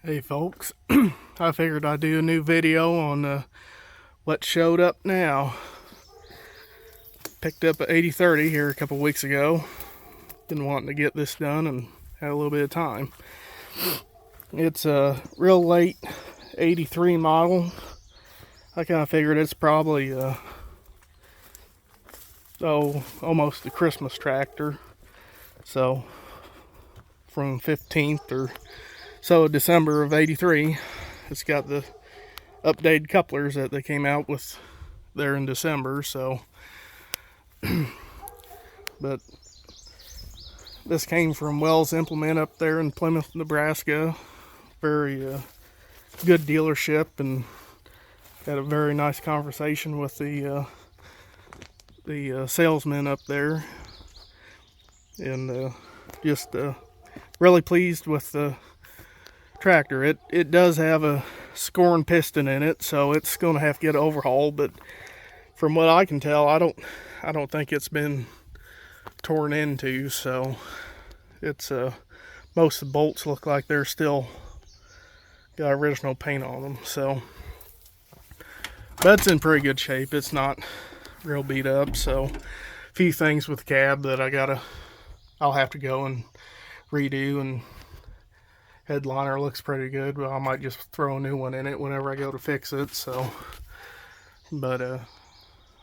Hey folks, I figured I'd do a new video on what showed up now. Picked up an 8030 here a couple weeks ago. Been wanting to get this done and had a little bit of time. It's a real late 83 model. I kind of figured it's probably almost a Christmas tractor. So from 15th or so December of 83, it's got the updated couplers that they came out with there in December. So but this came from Wells Implement up there in Plymouth, Nebraska. Very good dealership, and had a very nice conversation with the salesman up there, and just really pleased with the tractor. It does have a scorn piston in it, so it's going to have to get overhauled, but from what I can tell, I don't think it's been torn into. So it's most of the bolts look like they're still got original paint on them. So but it's in pretty good shape. It's not real beat up. So a few things with the cab that I'll have to go and redo, and headliner looks pretty good, but I might just throw a new one in it whenever I go to fix it. So but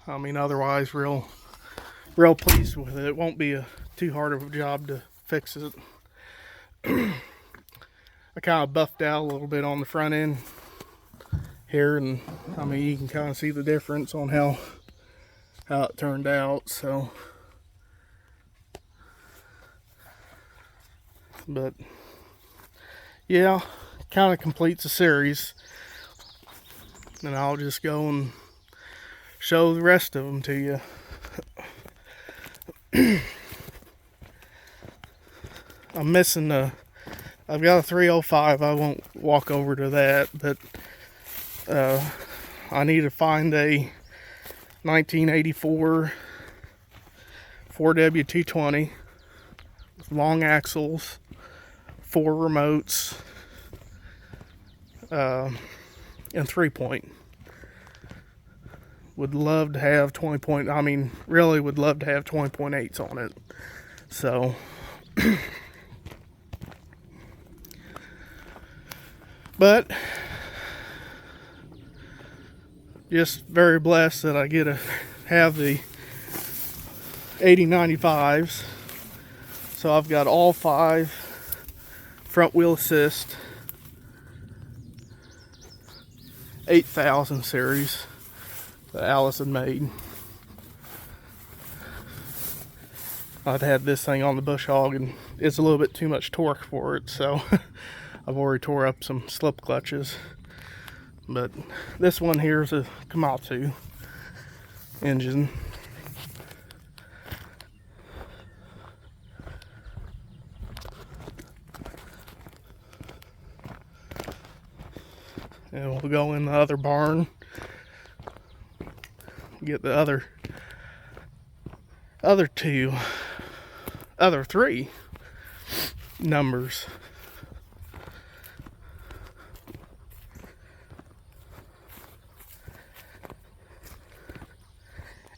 I mean, otherwise real pleased with it. It won't be too hard of a job to fix it. I kind of buffed out a little bit on the front end here, and I mean, you can kind of see the difference on how it turned out. So but yeah, kind of completes the series, and I'll just go and show the rest of them to you. I'm missing I've got a 305. I won't walk over to that, but I need to find a 1984 4W220 with long axles, 4 remotes, and 3-point. Would love to have 20-point. I mean, really would love to have 20.8s on it. So but just very blessed that I get to have the 8095s. So I've got all 5 front wheel assist 8000 series that Allison made. I've had this thing on the bush hog, and it's a little bit too much torque for it, so I've already tore up some slip clutches. But this one here is a Komatsu engine. And we'll go in the other barn, get the other 3 numbers.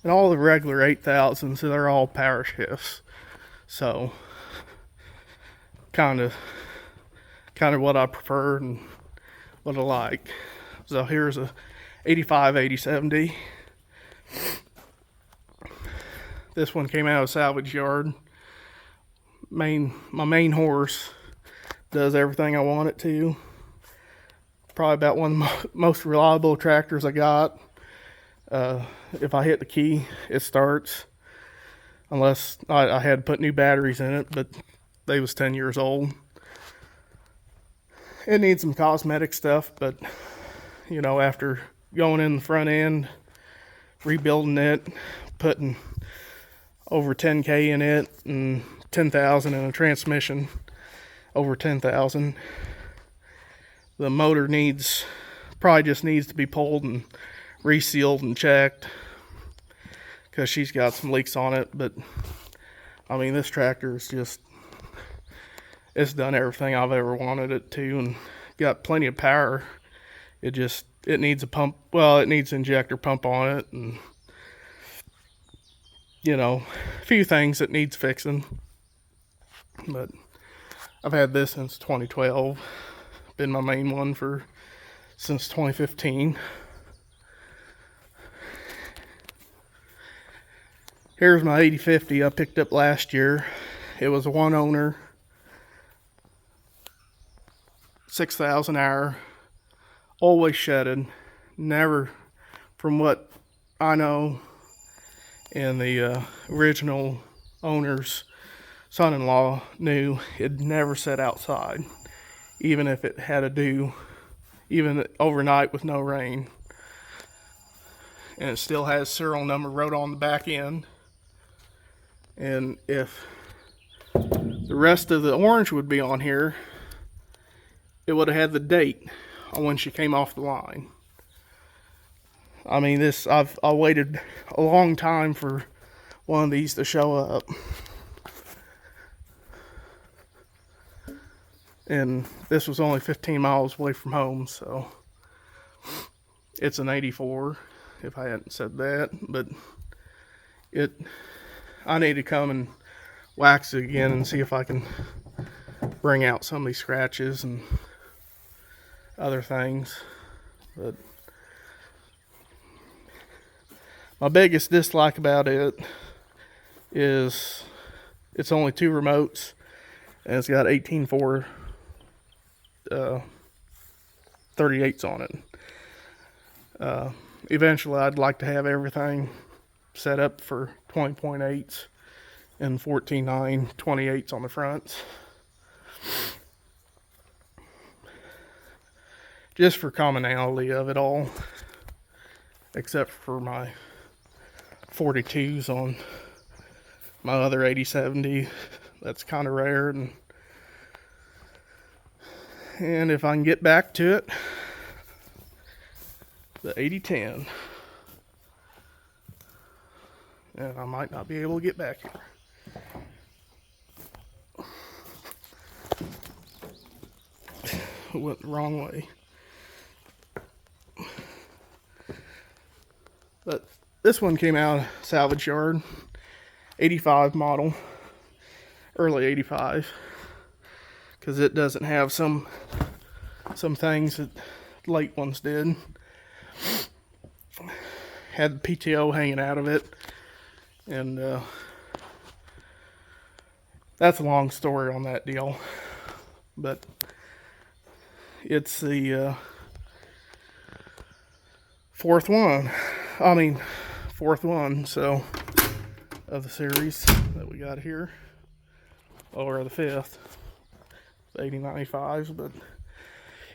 And all the regular 8000s, so they're all power shifts. So kind of what I prefer and what I like. So here's a 85 8070. This one came out of a salvage yard. My main horse does everything I want it to. Probably about one of the most reliable tractors I got. If I hit the key, it starts. Unless I had to put new batteries in it, but they was 10 years old. It needs some cosmetic stuff, but you know, after going in the front end, rebuilding it, putting over 10K in it, and 10,000 in a transmission, over 10,000. The motor probably just needs to be pulled and resealed and checked, because she's got some leaks on it. But I mean, this tractor is just, it's done everything I've ever wanted it to, and got plenty of power. It needs a pump. Well, it needs an injector pump on it, and a few things that needs fixing. But I've had this since 2012. Been my main one since 2015. Here's my 8050 I picked up last year. It was a one owner, 6,000 hour, always shedded. Never, from what I know, and the original owner's son-in-law knew, it never sat outside, even if it had to do, even overnight with no rain. And it still has serial number wrote on the back end. And if the rest of the orange would be on here, it would have had the date on when she came off the line. I mean, I waited a long time for one of these to show up. And this was only 15 miles away from home, so it's an 84, if I hadn't said that. But I need to come and wax it again and see if I can bring out some of these scratches and other things. But my biggest dislike about it is it's only 2 remotes, and it's got 18.4 38s on it. Eventually I'd like to have everything set up for 20.8s and 14.9 28s on the fronts, just for commonality of it all, except for my 42s on my other 8070. That's kind of rare, and if I can get back to it, the 8010, and I might not be able to get back here. Went the wrong way. But this one came out of salvage yard, 85 model, early 85, because it doesn't have some things that late ones did. Had the PTO hanging out of it, and that's a long story on that deal. But it's the fourth one, so, of the series that we got here, or the fifth, the 8095s, but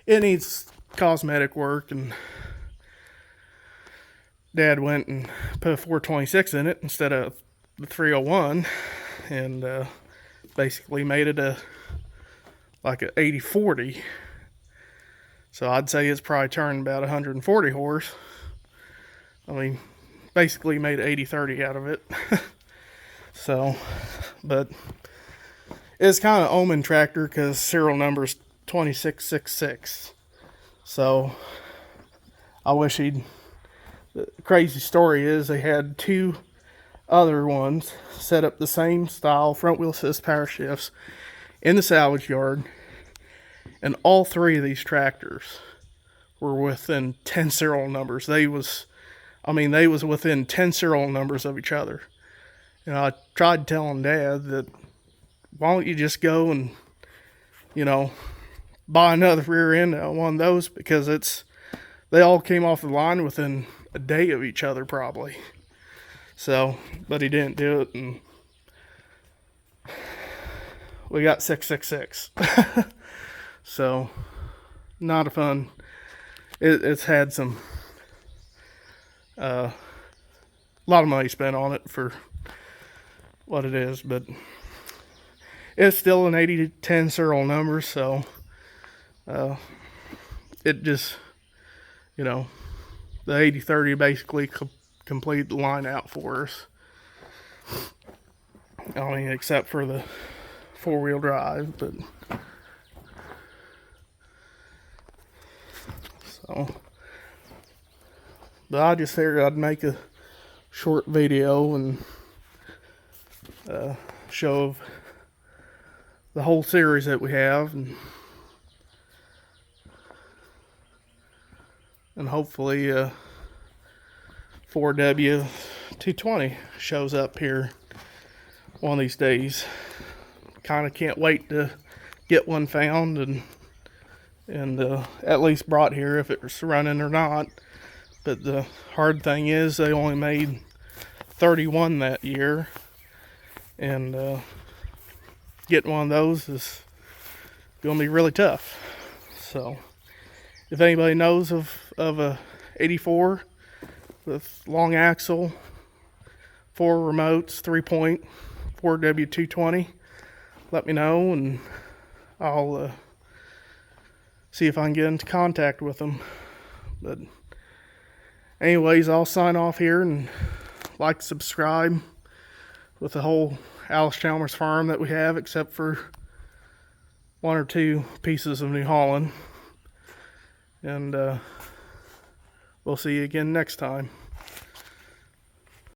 it needs cosmetic work, and Dad went and put a 426 in it instead of the 301, and basically made it like an 8040. So I'd say it's probably turned about 140 horse. I mean, basically made 8030 out of it. So, but it's kind of Omen tractor because serial number's 2666. So I wish the crazy story is they had 2 other ones set up the same style front wheel assist power shifts in the salvage yard, and all 3 of these tractors were within 10 serial numbers. They was within 10 serial numbers of each other. And I tried telling Dad that, why don't you just go and, buy another rear end on one of those, because they all came off the line within a day of each other probably. So, but he didn't do it, and we got 666. So, not a fun. It's had some a lot of money spent on it for what it is, but it's still an 80-10 serial number, so it just, the 8030 basically complete the line out for us. I mean, except for the 4-wheel drive, but So, but I just figured I'd make a short video and show of the whole series that we have, and hopefully 4W 220 shows up here one of these days. Kind of can't wait to get one found and at least brought here, if it's running or not. But the hard thing is they only made 31 that year, and getting one of those is gonna be really tough. So if anybody knows of a 84 with long axle, 4 remotes, 3-point 4W220, let me know, and I'll see if I can get into contact with them. But anyways, I'll sign off here, and like, subscribe with the whole Allis-Chalmers farm that we have, except for 1 or 2 pieces of New Holland. And we'll see you again next time.